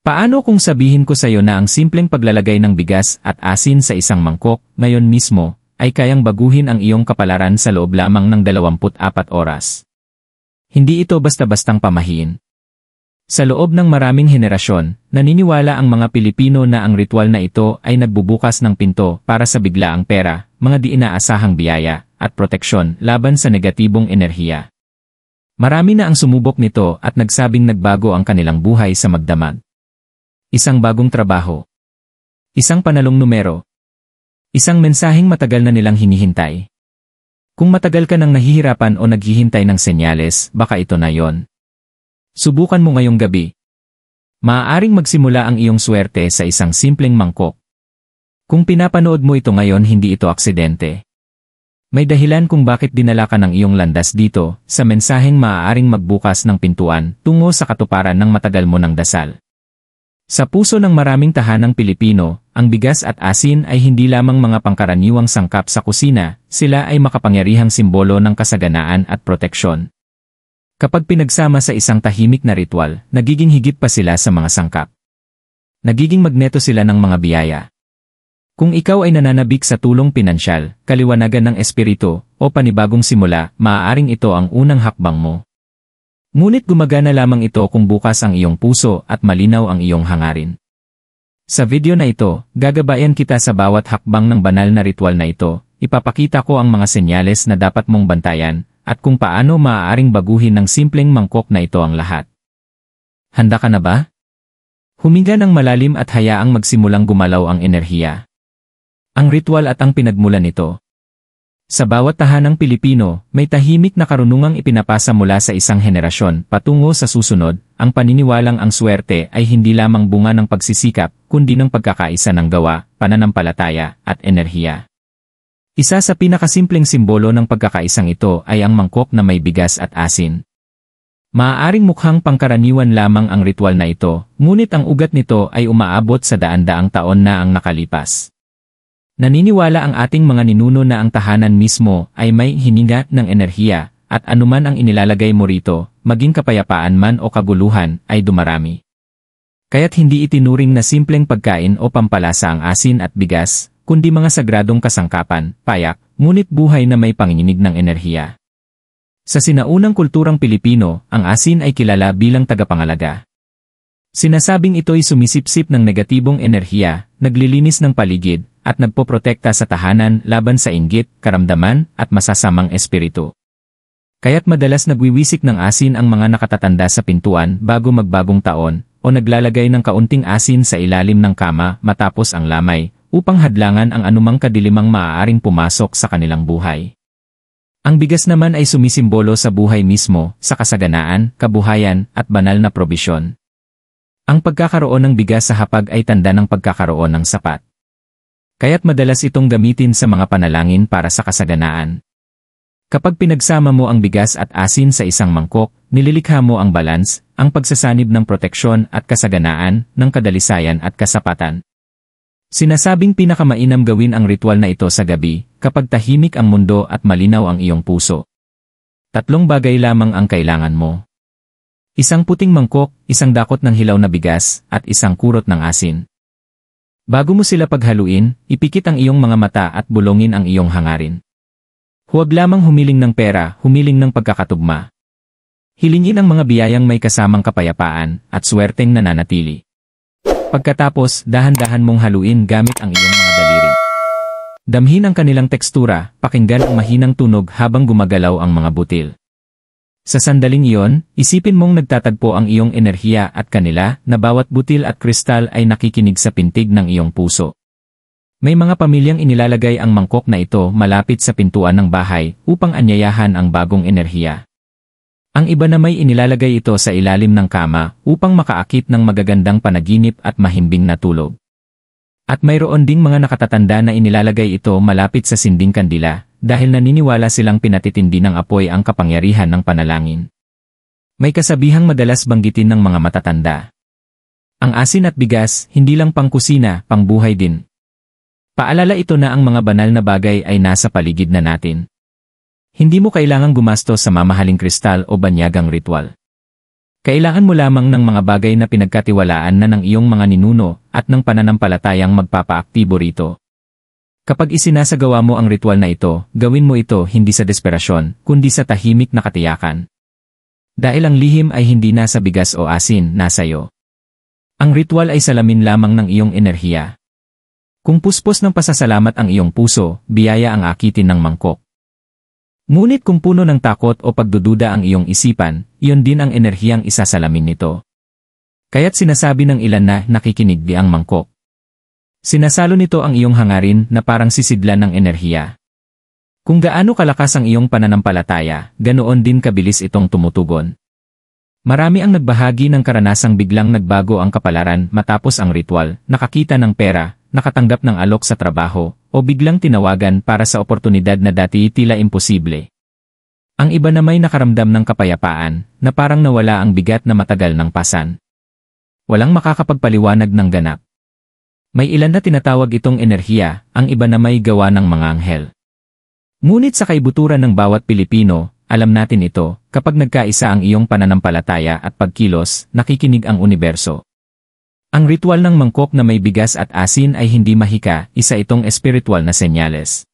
Paano kung sabihin ko sa iyo na ang simpleng paglalagay ng bigas at asin sa isang mangkok, ngayon mismo, ay kayang baguhin ang iyong kapalaran sa loob lamang ng 24 oras? Hindi ito basta-bastang pamahiin. Sa loob ng maraming henerasyon, naniniwala ang mga Pilipino na ang ritual na ito ay nagbubukas ng pinto para sa biglaang pera, mga di inaasahang biyaya, at proteksyon laban sa negatibong enerhiya. Marami na ang sumubok nito at nagsabing nagbago ang kanilang buhay sa magdamag. Isang bagong trabaho. Isang panalong numero. Isang mensaheng matagal na nilang hinihintay. Kung matagal ka nang nahihirapan o naghihintay ng senyales, baka ito na yon. Subukan mo ngayong gabi. Maaaring magsimula ang iyong swerte sa isang simpleng mangkok. Kung pinapanood mo ito ngayon, hindi ito aksidente. May dahilan kung bakit dinala ka ng iyong landas dito, sa mensaheng maaaring magbukas ng pintuan tungo sa katuparan ng matagal mo ng dasal. Sa puso ng maraming tahanang Pilipino, ang bigas at asin ay hindi lamang mga pangkaraniwang sangkap sa kusina, sila ay makapangyarihang simbolo ng kasaganaan at proteksyon. Kapag pinagsama sa isang tahimik na ritual, nagiging higit pa sila sa mga sangkap. Nagiging magneto sila ng mga biyaya. Kung ikaw ay nananabik sa tulong pinansyal, kaliwanagan ng espiritu, o panibagong simula, maaaring ito ang unang hakbang mo. Ngunit gumagana lamang ito kung bukas ang iyong puso at malinaw ang iyong hangarin. Sa video na ito, gagabayan kita sa bawat hakbang ng banal na ritual na ito, ipapakita ko ang mga senyales na dapat mong bantayan, at kung paano maaaring baguhin ng simpleng mangkok na ito ang lahat. Handa ka na ba? Huminga ng malalim at hayaang magsimulang gumalaw ang enerhiya. Ang ritual at ang pinagmulan nito. Sa bawat tahanang Pilipino, may tahimik na karunungang ipinapasa mula sa isang henerasyon patungo sa susunod, ang paniniwalang ang swerte ay hindi lamang bunga ng pagsisikap, kundi ng pagkakaisa ng gawa, pananampalataya, at enerhiya. Isa sa pinakasimpleng simbolo ng pagkakaisang ito ay ang mangkok na may bigas at asin. Maaaring mukhang pangkaraniwan lamang ang ritual na ito, ngunit ang ugat nito ay umaabot sa daan-daang taon na ang nakalipas. Naniniwala ang ating mga ninuno na ang tahanan mismo ay may hininga ng enerhiya, at anuman ang inilalagay mo rito, maging kapayapaan man o kaguluhan, ay dumarami. Kaya't hindi itinuring na simpleng pagkain o pampalasa ang asin at bigas, kundi mga sagradong kasangkapan, payak, ngunit buhay na may panginginig ng enerhiya. Sa sinaunang kulturang Pilipino, ang asin ay kilala bilang tagapangalaga. Sinasabing ito'y sumisipsip ng negatibong enerhiya, naglilinis ng paligid, at nagpoprotekta sa tahanan laban sa inggit, karamdaman, at masasamang espiritu. Kaya't madalas nagwiwisik ng asin ang mga nakatatanda sa pintuan bago magbagong taon, o naglalagay ng kaunting asin sa ilalim ng kama matapos ang lamay, upang hadlangan ang anumang kadilimang maaaring pumasok sa kanilang buhay. Ang bigas naman ay sumisimbolo sa buhay mismo, sa kasaganaan, kabuhayan, at banal na probisyon. Ang pagkakaroon ng bigas sa hapag ay tanda ng pagkakaroon ng sapat. Kaya't madalas itong gamitin sa mga panalangin para sa kasaganaan. Kapag pinagsama mo ang bigas at asin sa isang mangkok, nililikha mo ang balance, ang pagsasanib ng proteksyon at kasaganaan, ng kadalisayan at kasapatan. Sinasabing pinakamainam gawin ang ritual na ito sa gabi, kapag tahimik ang mundo at malinaw ang iyong puso. 3 bagay lamang ang kailangan mo. Isang puting mangkok, isang dakot ng hilaw na bigas, at isang kurot ng asin. Bago mo sila paghaluin, ipikit ang iyong mga mata at bulongin ang iyong hangarin. Huwag lamang humiling ng pera, humiling ng pagkakatugma. Hilingin ang mga biyayang may kasamang kapayapaan at swerteng nananatili. Pagkatapos, dahan-dahan mong haluin gamit ang iyong mga daliri. Damhin ang kanilang tekstura, pakinggan ang mahinang tunog habang gumagalaw ang mga butil. Sa sandaling iyon, isipin mong nagtatagpo ang iyong enerhiya at kanila na bawat butil at kristal ay nakikinig sa pintig ng iyong puso. May mga pamilyang inilalagay ang mangkok na ito malapit sa pintuan ng bahay upang anyayahan ang bagong enerhiya. Ang iba na may inilalagay ito sa ilalim ng kama upang makaakit ng magagandang panaginip at mahimbing na tulog. At mayroon ding mga nakatatanda na inilalagay ito malapit sa sinding kandila, dahil naniniwala silang pinatitindi ng apoy ang kapangyarihan ng panalangin. May kasabihang madalas banggitin ng mga matatanda. Ang asin at bigas, hindi lang pangkusina, pangbuhay din. Paalala ito na ang mga banal na bagay ay nasa paligid na natin. Hindi mo kailangang gumastos sa mamahaling kristal o banyagang ritual. Kailangan mo lamang ng mga bagay na pinagkatiwalaan na ng iyong mga ninuno at ng pananampalatayang magpapaaktibo rito. Kapag isinasagawa mo ang ritual na ito, gawin mo ito hindi sa desperasyon, kundi sa tahimik na katiyakan. Dahil ang lihim ay hindi nasa bigas o asin, nasa iyo. Ang ritual ay salamin lamang ng iyong enerhiya. Kung puspos ng pasasalamat ang iyong puso, biyaya ang akitin ng mangkok. Ngunit kung puno ng takot o pagdududa ang iyong isipan, iyon din ang enerhiyang isasalamin nito. Kaya't sinasabi ng ilan na nakikinig di ang mangkok. Sinasalo nito ang iyong hangarin na parang sisidlan ng enerhiya. Kung gaano kalakas ang iyong pananampalataya, ganoon din kabilis itong tumutugon. Marami ang nagbahagi ng karanasang biglang nagbago ang kapalaran matapos ang ritual, nakakita ng pera, nakatanggap ng alok sa trabaho, o biglang tinawagan para sa oportunidad na dati tila imposible. Ang iba na may nakaramdam ng kapayapaan, na parang nawala ang bigat na matagal ng pasan. Walang makakapagpaliwanag ng ganap. May ilan na tinatawag itong enerhiya, ang iba na may gawa ng mga anghel. Ngunit sa kaibuturan ng bawat Pilipino, alam natin ito, kapag nagkaisa ang iyong pananampalataya at pagkilos, nakikinig ang universo. Ang ritual ng mangkok na may bigas at asin ay hindi mahika, isa itong espiritual na senyales.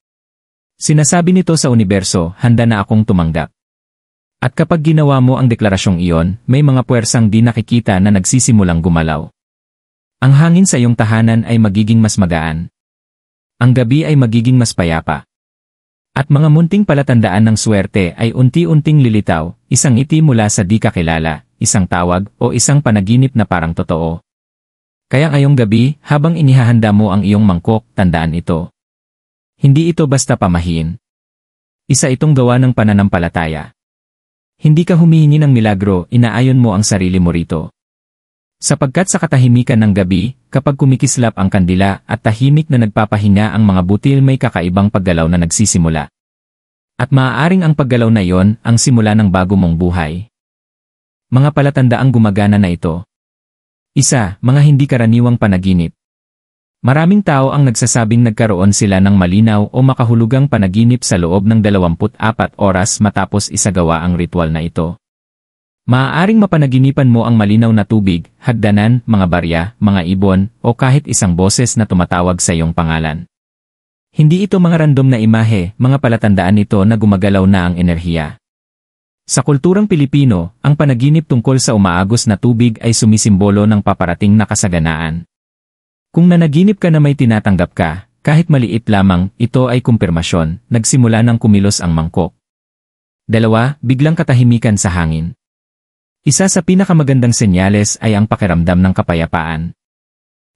Sinasabi nito sa universo, handa na akong tumanggap. At kapag ginawa mo ang deklarasyong iyon, may mga puwersang di nakikita na nagsisimulang gumalaw. Ang hangin sa iyong tahanan ay magiging mas magaan. Ang gabi ay magiging mas payapa. At mga munting palatandaan ng swerte ay unti-unting lilitaw, isang ngiti mula sa di kakilala, isang tawag, o isang panaginip na parang totoo. Kaya ngayong gabi, habang inihahanda mo ang iyong mangkok, tandaan ito. Hindi ito basta pamahiin. Isa itong gawa ng pananampalataya. Hindi ka humihingi ng milagro, inaayon mo ang sarili mo rito. Sapagkat sa katahimikan ng gabi, kapag kumikislap ang kandila at tahimik na nagpapahinga ang mga butil, may kakaibang paggalaw na nagsisimula. At maaaring ang paggalaw na iyon ang simula ng bago mong buhay. Mga palatandaang gumagana na ito. Isa, mga hindi karaniwang panaginip. Maraming tao ang nagsasabing nagkaroon sila ng malinaw o makahulugang panaginip sa loob ng 24 oras matapos isagawa ang ritual na ito. Maaaring mapanaginipan mo ang malinaw na tubig, hagdanan, mga barya, mga ibon, o kahit isang boses na tumatawag sa iyong pangalan. Hindi ito mga random na imahe, mga palatandaan ito na gumagalaw na ang enerhiya. Sa kulturang Pilipino, ang panaginip tungkol sa umaagos na tubig ay sumisimbolo ng paparating na kasaganaan. Kung nanaginip ka na may tinatanggap ka, kahit maliit lamang, ito ay kumpirmasyon, nagsimula ng kumilos ang mangkok. 2, biglang katahimikan sa hangin. Isa sa pinakamagandang senyales ay ang pakiramdam ng kapayapaan.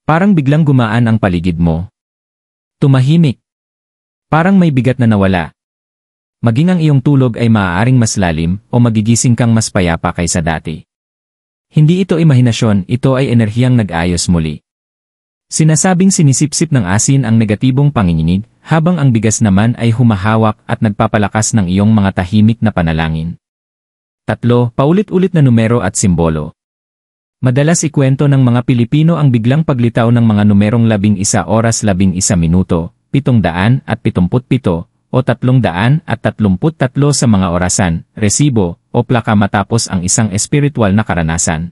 Parang biglang gumaan ang paligid mo. Tumahimik. Parang may bigat na nawala. Maging ang iyong tulog ay maaaring mas lalim o magigising kang mas payapa kaysa dati. Hindi ito imahinasyon, ito ay enerhiyang nag-ayos muli. Sinasabing sinisipsip ng asin ang negatibong panginginig, habang ang bigas naman ay humahawak at nagpapalakas ng iyong mga tahimik na panalangin. 3, paulit-ulit na numero at simbolo. Madalas ikwento ng mga Pilipino ang biglang paglitaw ng mga numerong 11 oras 11 minuto, 777, o 333 sa mga orasan, resibo, o plaka matapos ang isang espiritual na karanasan.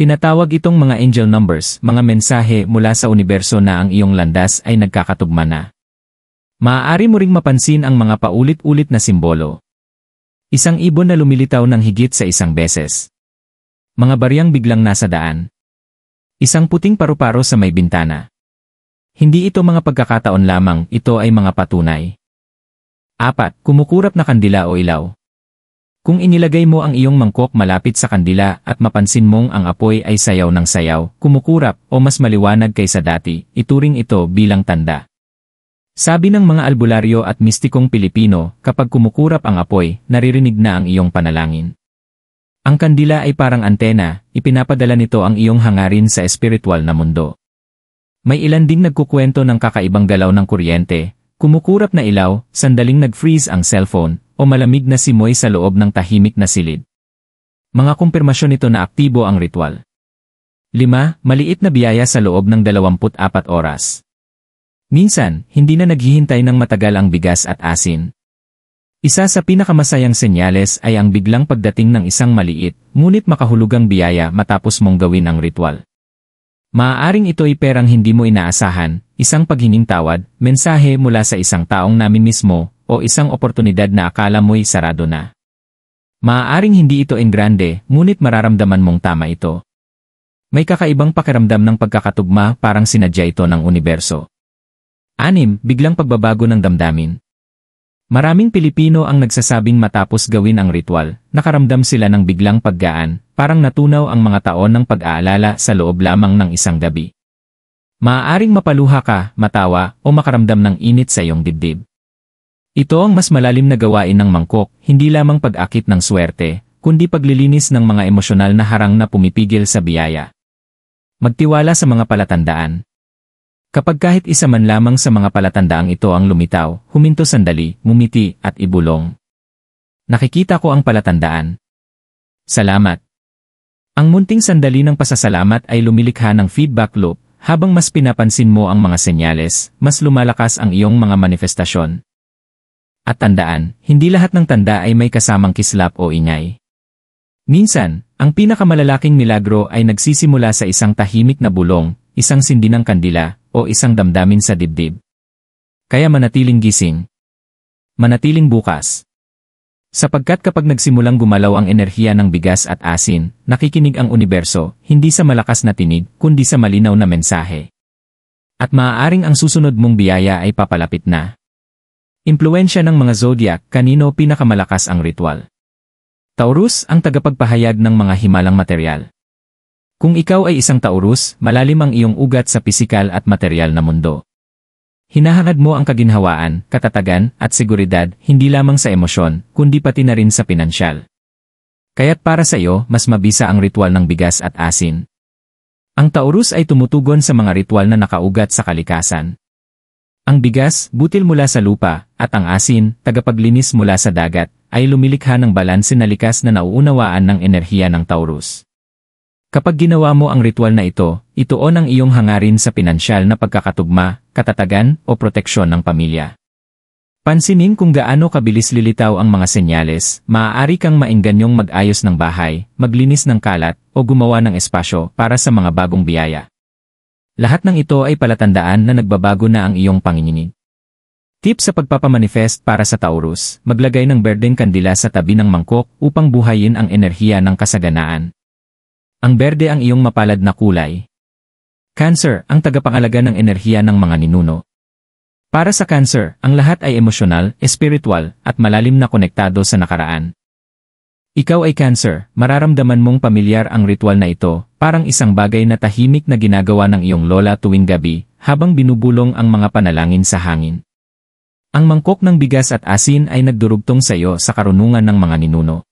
Tinatawag itong mga angel numbers, mga mensahe mula sa universo na ang iyong landas ay nagkakatugma na. Maaari mo ring mapansin ang mga paulit-ulit na simbolo. Isang ibon na lumilitaw ng higit sa isang beses. Mga baryang biglang nasa daan. Isang puting paru-paro sa may bintana. Hindi ito mga pagkakataon lamang, ito ay mga patunay. 4, kumukurap na kandila o ilaw. Kung inilagay mo ang iyong mangkok malapit sa kandila at mapansin mong ang apoy ay sayaw ng sayaw, kumukurap o mas maliwanag kaysa dati, ituring ito bilang tanda. Sabi ng mga albularyo at mistikong Pilipino, kapag kumukurap ang apoy, naririnig na ang iyong panalangin. Ang kandila ay parang antena, ipinapadala nito ang iyong hangarin sa espiritual na mundo. May ilan ding nagkukwento ng kakaibang galaw ng kuryente, kumukurap na ilaw, sandaling nag-freeze ang cellphone, o malamig na simoy sa loob ng tahimik na silid. Mga kumpirmasyon nito na aktibo ang ritual. 5, maliit na biyaya sa loob ng 24 oras. Minsan, hindi na naghihintay ng matagal ang bigas at asin. Isa sa pinakamasayang senyales ay ang biglang pagdating ng isang maliit, ngunit makahulugang biyaya matapos mong gawin ang ritual. Maaaring ito'y perang hindi mo inaasahan, isang paghinging tawad, mensahe mula sa isang taong namin mismo, o isang oportunidad na akala mo'y sarado na. Maaaring hindi ito engrande, ngunit mararamdaman mong tama ito. May kakaibang pakiramdam ng pagkakatugma, parang sinadya ito ng universo. 6. Biglang pagbabago ng damdamin. Maraming Pilipino ang nagsasabing matapos gawin ang ritual, nakaramdam sila ng biglang paggaan, parang natunaw ang mga taon ng pag-aalala sa loob lamang ng isang gabi. Maaaring mapaluha ka, matawa, o makaramdam ng init sa iyong dibdib. Ito ang mas malalim na gawain ng mangkok, hindi lamang pag-akit ng swerte, kundi paglilinis ng mga emosyonal na harang na pumipigil sa biyaya. Magtiwala sa mga palatandaan. Kapag kahit isa man lamang sa mga palatandaang ito ang lumitaw, huminto sandali, ngumiti, at ibulong. Nakikita ko ang palatandaan. Salamat. Ang munting sandali ng pasasalamat ay lumilikha ng feedback loop, habang mas pinapansin mo ang mga senyales, mas lumalakas ang iyong mga manifestasyon. At tandaan, hindi lahat ng tanda ay may kasamang kislap o ingay. Minsan, ang pinakamalalaking milagro ay nagsisimula sa isang tahimik na bulong, isang sindi ng kandila, o isang damdamin sa dibdib. Kaya manatiling gising. Manatiling bukas. Sapagkat kapag nagsimulang gumalaw ang enerhiya ng bigas at asin, nakikinig ang universo, hindi sa malakas na tinig, kundi sa malinaw na mensahe. At maaaring ang susunod mong biyaya ay papalapit na. Impluwensya ng mga zodiac, kanino pinakamalakas ang ritual? Taurus, ang tagapagpahayag ng mga himalang materyal. Kung ikaw ay isang Taurus, malalim ang iyong ugat sa pisikal at materyal na mundo. Hinahangad mo ang kaginhawaan, katatagan, at seguridad, hindi lamang sa emosyon, kundi pati na rin sa pinansyal. Kaya't para sa iyo, mas mabisa ang ritual ng bigas at asin. Ang Taurus ay tumutugon sa mga ritual na nakaugat sa kalikasan. Ang bigas, butil mula sa lupa, at ang asin, tagapaglinis mula sa dagat, ay lumilikha ng balanse na likas na nauunawaan ng enerhiya ng Taurus. Kapag ginawa mo ang ritual na ito, ituon ang iyong hangarin sa pinansyal na pagkakatugma, katatagan, o proteksyon ng pamilya. Pansinin kung gaano kabilis lilitaw ang mga senyales, maaari kang maenganyong mag-ayos ng bahay, maglinis ng kalat, o gumawa ng espasyo para sa mga bagong biyaya. Lahat ng ito ay palatandaan na nagbabago na ang iyong panginginig. Tip sa pagpapamanifest para sa Taurus, maglagay ng berdeng kandila sa tabi ng mangkok upang buhayin ang enerhiya ng kasaganaan. Ang berde ang iyong mapalad na kulay. Cancer, ang tagapangalaga ng enerhiya ng mga ninuno. Para sa Cancer, ang lahat ay emosyonal, espiritual, at malalim na konektado sa nakaraan. Ikaw ay Cancer, mararamdaman mong pamilyar ang ritual na ito, parang isang bagay na tahimik na ginagawa ng iyong lola tuwing gabi, habang binubulong ang mga panalangin sa hangin. Ang mangkok ng bigas at asin ay nagdurugtong sa iyo sa karunungan ng mga ninuno.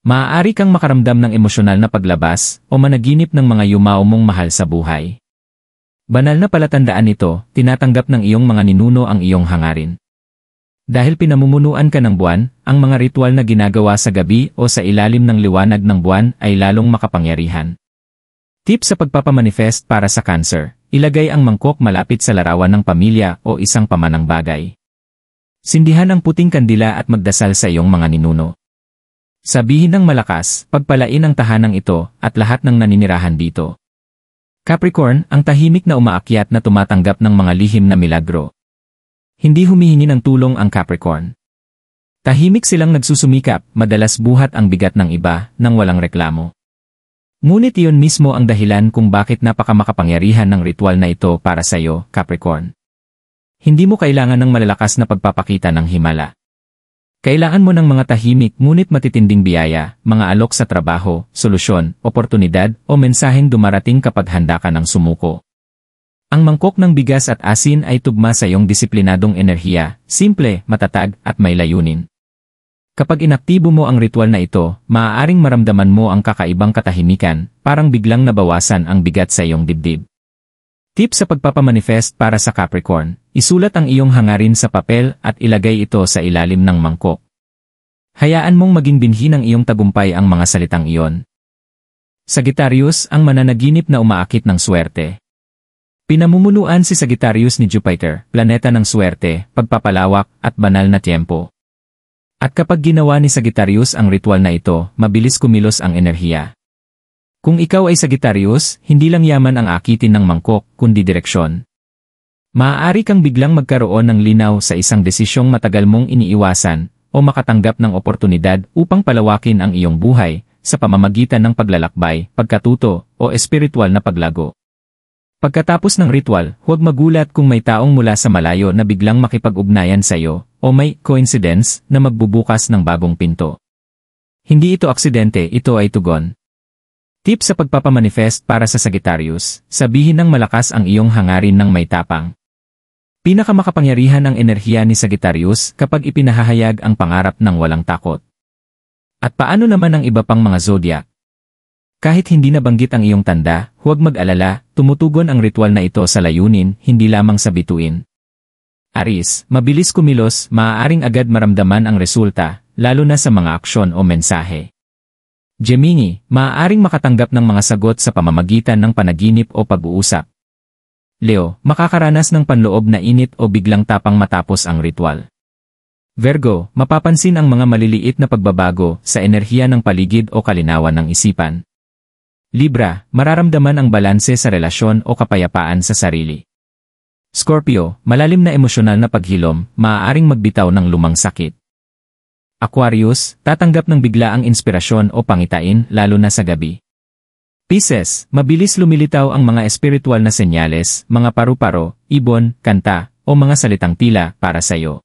Maaari kang makaramdam ng emosyonal na paglabas o managinip ng mga yumao mong mahal sa buhay. Banal na palatandaan ito, tinatanggap ng iyong mga ninuno ang iyong hangarin. Dahil pinamumunuan ka ng buwan, ang mga ritual na ginagawa sa gabi o sa ilalim ng liwanag ng buwan ay lalong makapangyarihan. Tip sa pagpapamanifest para sa Cancer, ilagay ang mangkok malapit sa larawan ng pamilya o isang pamanang bagay. Sindihan ang puting kandila at magdasal sa iyong mga ninuno. Sabihin ng malakas, pagpalain ang tahanang ito at lahat ng naninirahan dito. Capricorn, ang tahimik na umaakyat na tumatanggap ng mga lihim na milagro. Hindi humihingi ng tulong ang Capricorn. Tahimik silang nagsusumikap, madalas buhat ang bigat ng iba, nang walang reklamo. Ngunit iyon mismo ang dahilan kung bakit napakamakapangyarihan ng ritual na ito para sa iyo, Capricorn. Hindi mo kailangan ng malalakas na pagpapakita ng himala. Kailangan mo ng mga tahimik ngunit matitinding biyaya, mga alok sa trabaho, solusyon, oportunidad, o mensaheng dumarating kapag handa ka ng sumuko. Ang mangkok ng bigas at asin ay tugma sa iyong disiplinadong enerhiya, simple, matatag, at may layunin. Kapag inaktibo mo ang ritual na ito, maaaring maramdaman mo ang kakaibang katahimikan, parang biglang nabawasan ang bigat sa iyong dibdib. Tip sa pagpapamanifest para sa Capricorn, isulat ang iyong hangarin sa papel at ilagay ito sa ilalim ng mangkok. Hayaan mong maging binhi ng iyong tagumpay ang mga salitang iyon. Sagittarius, ang mananaginip na umaakit ng swerte. Pinamumunuan si Sagittarius ni Jupiter, planeta ng swerte, pagpapalawak, at banal na tiyempo. At kapag ginawa ni Sagittarius ang ritual na ito, mabilis kumilos ang enerhiya. Kung ikaw ay Sagittarius, hindi lang yaman ang akitin ng mangkok, kundi direksyon. Maaari kang biglang magkaroon ng linaw sa isang desisyong matagal mong iniiwasan o makatanggap ng oportunidad upang palawakin ang iyong buhay sa pamamagitan ng paglalakbay, pagkatuto, o espiritual na paglago. Pagkatapos ng ritual, huwag magulat kung may taong mula sa malayo na biglang makipag-ugnayan sa iyo o may coincidence na magbubukas ng bagong pinto. Hindi ito aksidente, ito ay tugon. Tip sa pagpapamanifest para sa Sagittarius, sabihin ng malakas ang iyong hangarin ng may tapang. Pinakamakapangyarihan ang enerhiya ni Sagittarius kapag ipinahahayag ang pangarap ng walang takot. At paano naman ang iba pang mga zodiac? Kahit hindi nabanggit ang iyong tanda, huwag mag-alala, tumutugon ang ritual na ito sa layunin, hindi lamang sa bituin. Aries, mabilis kumilos, maaaring agad maramdaman ang resulta, lalo na sa mga aksyon o mensahe. Gemini, maaaring makatanggap ng mga sagot sa pamamagitan ng panaginip o pag-uusap. Leo, makakaranas ng panloob na init o biglang tapang matapos ang ritual. Virgo, mapapansin ang mga maliliit na pagbabago sa enerhiya ng paligid o kalinawan ng isipan. Libra, mararamdaman ang balanse sa relasyon o kapayapaan sa sarili. Scorpio, malalim na emosyonal na paghilom, maaaring magbitaw ng lumang sakit. Aquarius, tatanggap ng biglaang inspirasyon o pangitain lalo na sa gabi. Pisces, mabilis lumilitaw ang mga espiritual na senyales, mga paru-paro, ibon, kanta, o mga salitang tila para sa iyo.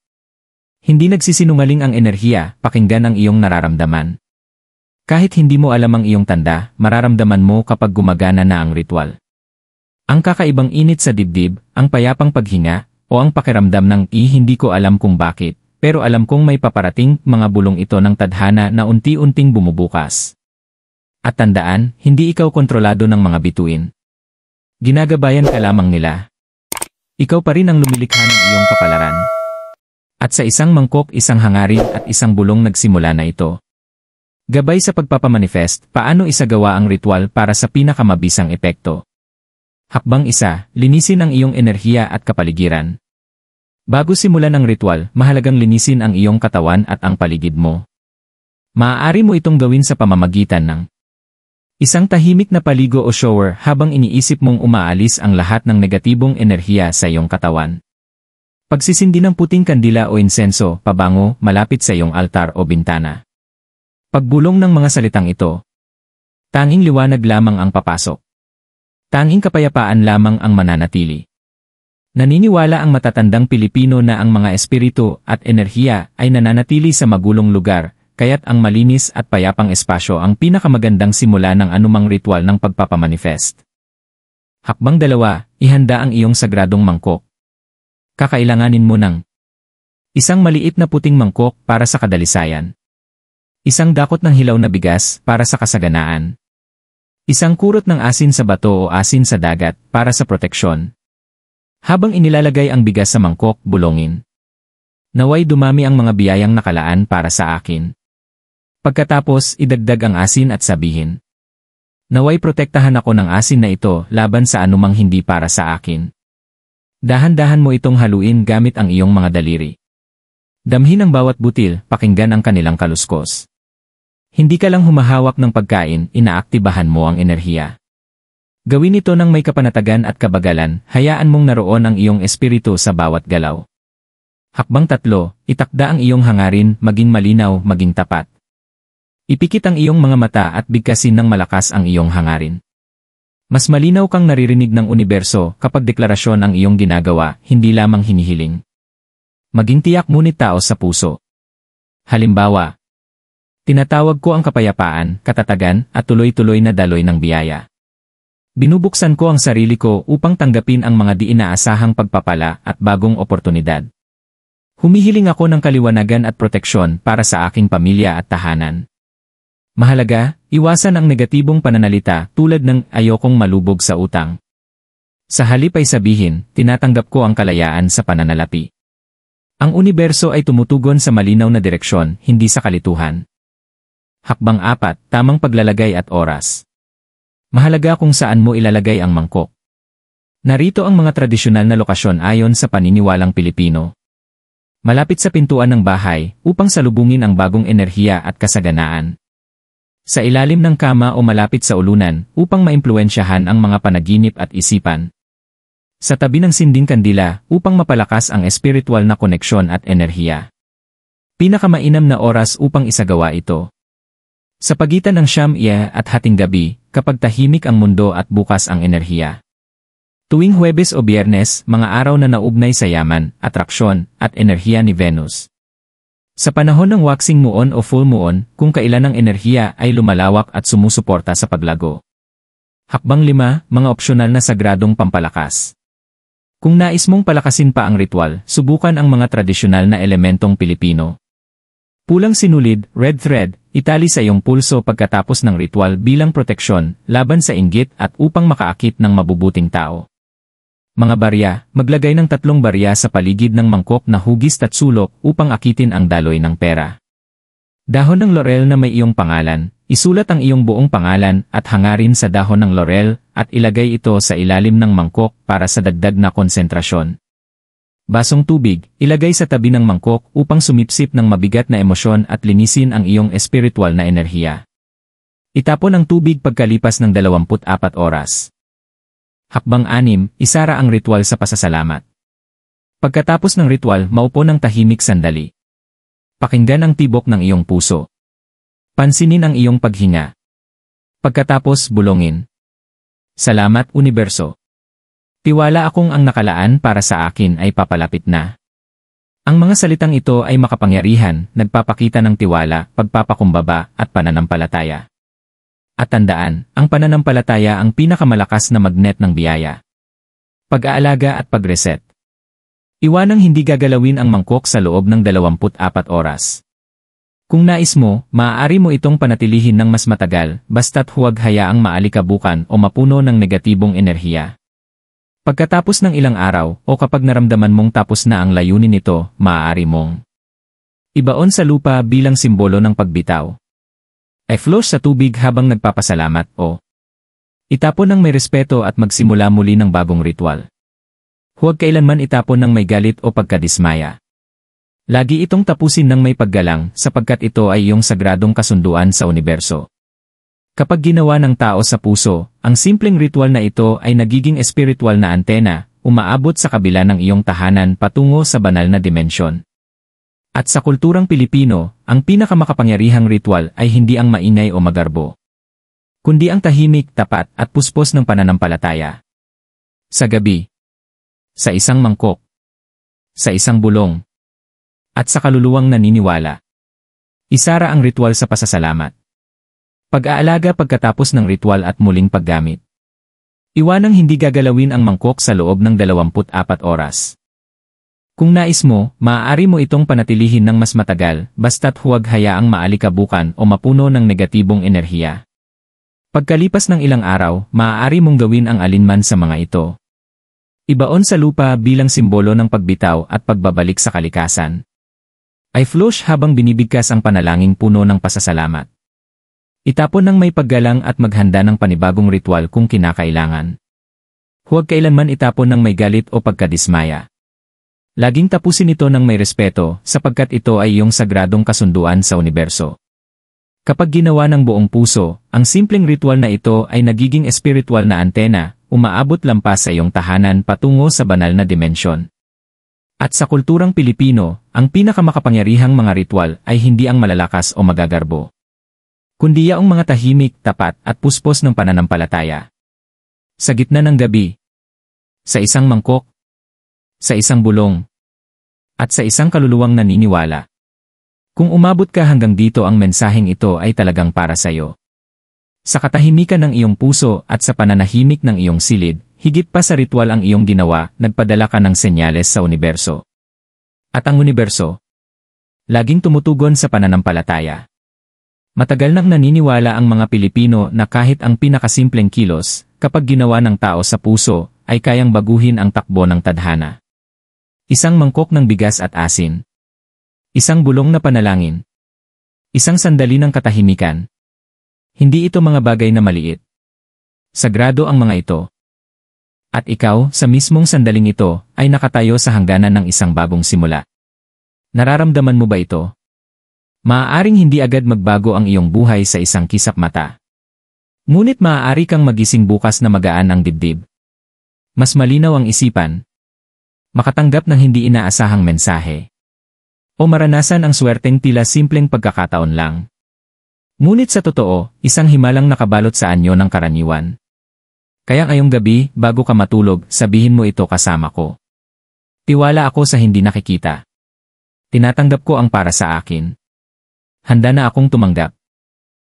Hindi nagsisinungaling ang enerhiya, pakinggan ang iyong nararamdaman. Kahit hindi mo alam ang iyong tanda, mararamdaman mo kapag gumagana na ang ritual. Ang kakaibang init sa dibdib, ang payapang paghinga, o ang pakiramdam ng hindi ko alam kung bakit, pero alam kong may paparating mga bulong ito ng tadhana na unti-unting bumubukas. At tandaan, hindi ikaw kontrolado ng mga bituin. Ginagabayan ka lamang nila. Ikaw pa rin ang lumilikha ng iyong kapalaran. At sa isang mangkok, isang hangarin at isang bulong nagsimula na ito. Gabay sa pagpapamanifest, paano isagawa ang ritual para sa pinakamabisang epekto. Hakbang 1, linisin ang iyong enerhiya at kapaligiran. Bago simulan ang ritual, mahalagang linisin ang iyong katawan at ang paligid mo. Maaari mo itong gawin sa pamamagitan ng isang tahimik na paligo o shower habang iniisip mong umaalis ang lahat ng negatibong enerhiya sa iyong katawan. Pagsisindi ng puting kandila o insenso, pabango, malapit sa iyong altar o bintana. Pagbulong ng mga salitang ito. Tanging liwanag lamang ang papasok. Tanging kapayapaan lamang ang mananatili. Naniniwala ang matatandang Pilipino na ang mga espiritu at enerhiya ay nananatili sa magulong lugar, kaya't ang malinis at payapang espasyo ang pinakamagandang simula ng anumang ritual ng pagpapamanifest. Hakbang 2, ihanda ang iyong sagradong mangkok. Kakailanganin mo ng isang maliit na puting mangkok para sa kadalisayan. Isang dakot ng hilaw na bigas para sa kasaganaan. Isang kurot ng asin sa bato o asin sa dagat para sa proteksyon. Habang inilalagay ang bigas sa mangkok, bulongin. Naway dumami ang mga biyayang nakalaan para sa akin. Pagkatapos, idagdag ang asin at sabihin. Naway protektahan ako ng asin na ito laban sa anumang hindi para sa akin. Dahan-dahan mo itong haluin gamit ang iyong mga daliri. Damhin ang bawat butil, pakinggan ang kanilang kaluskos. Hindi ka lang humahawak ng pagkain, inaaktibahan mo ang enerhiya. Gawin ito ng may kapanatagan at kabagalan, hayaan mong naroon ang iyong espiritu sa bawat galaw. Hakbang 3, itakda ang iyong hangarin, maging malinaw, maging tapat. Ipikit ang iyong mga mata at bigkasin ng malakas ang iyong hangarin. Mas malinaw kang naririnig ng universo kapag deklarasyon ang iyong ginagawa, hindi lamang hinihiling. Maging tiyak ngunit taos sa puso. Halimbawa, tinatawag ko ang kapayapaan, katatagan, at tuloy-tuloy na daloy ng biyaya. Binubuksan ko ang sarili ko upang tanggapin ang mga di-inaasahang pagpapala at bagong oportunidad. Humihiling ako ng kaliwanagan at proteksyon para sa aking pamilya at tahanan. Mahalaga, iwasan ang negatibong pananalita tulad ng ayokong malubog sa utang. Sa halip ay sabihin, tinatanggap ko ang kalayaan sa pananalapi. Ang universo ay tumutugon sa malinaw na direksyon, hindi sa kalituhan. Hakbang 4, tamang paglalagay at oras. Mahalaga kung saan mo ilalagay ang mangkok. Narito ang mga tradisyonal na lokasyon ayon sa paniniwalang Pilipino. Malapit sa pintuan ng bahay upang salubungin ang bagong enerhiya at kasaganaan. Sa ilalim ng kama o malapit sa ulunan upang maimpluwensyahan ang mga panaginip at isipan. Sa tabi ng sinding kandila upang mapalakas ang espiritual na koneksyon at enerhiya. Pinakamainam na oras upang isagawa ito. Sa pagitan ng siyam-iya at hating gabi, kapag tahimik ang mundo at bukas ang enerhiya. Tuwing Huwebes o Biyernes, mga araw na naugnay sa yaman, atraksyon, at enerhiya ni Venus. Sa panahon ng waxing moon o full moon, kung kailan ang enerhiya ay lumalawak at sumusuporta sa paglago. Hakbang 5, mga opsyonal na sagradong pampalakas. Kung nais mong palakasin pa ang ritual, subukan ang mga tradisyonal na elementong Pilipino. Pulang sinulid, red thread, itali sa iyong pulso pagkatapos ng ritual bilang proteksyon, laban sa inggit at upang makaakit ng mabubuting tao. Mga barya, maglagay ng 3 barya sa paligid ng mangkok na hugis at sulok upang akitin ang daloy ng pera. Dahon ng laurel na may iyong pangalan, isulat ang iyong buong pangalan at hangarin sa dahon ng laurel at ilagay ito sa ilalim ng mangkok para sa dagdag na konsentrasyon. Basong tubig, ilagay sa tabi ng mangkok upang sumipsip ng mabigat na emosyon at linisin ang iyong espiritual na enerhiya. Itapon ang tubig pagkalipas ng 24 oras. Hakbang 6, isara ang ritual sa pasasalamat. Pagkatapos ng ritual, maupo ng tahimik sandali. Pakinggan ang tibok ng iyong puso. Pansinin ang iyong paghinga. Pagkatapos, bulongin. Salamat, Universo. Tiwala akong ang nakalaan para sa akin ay papalapit na. Ang mga salitang ito ay makapangyarihan, nagpapakita ng tiwala, pagpapakumbaba, at pananampalataya. At tandaan, ang pananampalataya ang pinakamalakas na magnet ng biyaya. Pag-aalaga at pag-reset. Iwanang hindi gagalawin ang mangkok sa loob ng 24 oras. Kung nais mo, maaari mo itong panatilihin ng mas matagal, basta't huwag hayaang maalikabukan o mapuno ng negatibong enerhiya. Pagkatapos ng ilang araw, o kapag naramdaman mong tapos na ang layunin nito, maaari mong ibaon sa lupa bilang simbolo ng pagbitaw. I-flush sa tubig habang nagpapasalamat o itapon ng may respeto at magsimula muli ng bagong ritual. Huwag kailanman itapon ng may galit o pagkadismaya. Lagi itong tapusin ng may paggalang sapagkat ito ay iyong sagradong kasunduan sa universo. Kapag ginawa ng tao sa puso, ang simpleng ritual na ito ay nagiging espiritual na antena, umaabot sa kabila ng iyong tahanan patungo sa banal na dimensyon. At sa kulturang Pilipino, ang pinakamakapangyarihang ritual ay hindi ang maingay o magarbo, kundi ang tahimik, tapat at puspos ng pananampalataya. Sa gabi, sa isang mangkok, sa isang bulong, at sa kaluluwang naniniwala. Isara ang ritual sa pasasalamat. Pag-aalaga pagkatapos ng ritual at muling paggamit. Iwanang hindi gagalawin ang mangkok sa loob ng 24 oras. Kung nais mo, maaari mo itong panatilihin ng mas matagal, basta't huwag hayaang maalikabukan o mapuno ng negatibong enerhiya. Pagkalipas ng ilang araw, maaari mong gawin ang alinman sa mga ito. Ibaon sa lupa bilang simbolo ng pagbitaw at pagbabalik sa kalikasan. I-flush habang binibigkas ang panalangin puno ng pasasalamat. Itapon ng may paggalang at maghanda ng panibagong ritual kung kinakailangan. Huwag kailanman itapon ng may galit o pagkadismaya. Laging tapusin ito ng may respeto sapagkat ito ay iyong sagradong kasunduan sa universo. Kapag ginawa ng buong puso, ang simpleng ritual na ito ay nagiging espiritual na antena, umaabot lampas sa iyong tahanan patungo sa banal na dimensyon. At sa kulturang Pilipino, ang pinakamakapangyarihang mga ritual ay hindi ang malalakas o magagarbo, kundi yaong mga tahimik, tapat at puspos ng pananampalataya. Sa gitna ng gabi, sa isang mangkok, sa isang bulong, at sa isang kaluluwang naniniwala. Kung umabot ka hanggang dito, ang mensaheng ito ay talagang para sa iyo. Sa katahimikan ng iyong puso at sa pananahimik ng iyong silid, higit pa sa ritual ang iyong ginawa, nagpadala ka ng senyales sa universo. At ang universo, laging tumutugon sa pananampalataya. Matagal nang naniniwala ang mga Pilipino na kahit ang pinakasimpleng kilos, kapag ginawa ng tao sa puso, ay kayang baguhin ang takbo ng tadhana. Isang mangkok ng bigas at asin. Isang bulong na panalangin. Isang sandali ng katahimikan. Hindi ito mga bagay na maliit. Sagrado ang mga ito. At ikaw, sa mismong sandaling ito, ay nakatayo sa hangganan ng isang bagong simula. Nararamdaman mo ba ito? Maaaring hindi agad magbago ang iyong buhay sa isang kisap mata. Ngunit maaari kang magising bukas na magaan ang dibdib. Mas malinaw ang isipan. Makatanggap ng hindi inaasahang mensahe. O maranasan ang swerteng tila simpleng pagkakataon lang. Ngunit sa totoo, isang himalang nakabalot sa anyo ng karaniwan. Kaya ngayong gabi, bago ka matulog, sabihin mo ito kasama ko. Tiwala ako sa hindi nakikita. Tinatanggap ko ang para sa akin. Handa na akong tumanggap.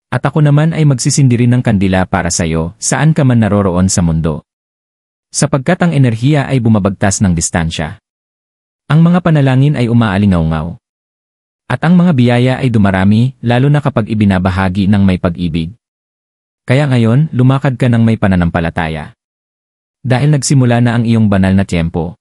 At ako naman ay magsisindi rin ng kandila para sa iyo, saan ka man naroroon sa mundo. Sapagkat ang enerhiya ay bumabagtas ng distansya. Ang mga panalangin ay umaalingaw-ngaw. At ang mga biyaya ay dumarami, lalo na kapag ibinabahagi ng may pag-ibig. Kaya ngayon, lumakad ka ng may pananampalataya. Dahil nagsimula na ang iyong banal na tiyempo.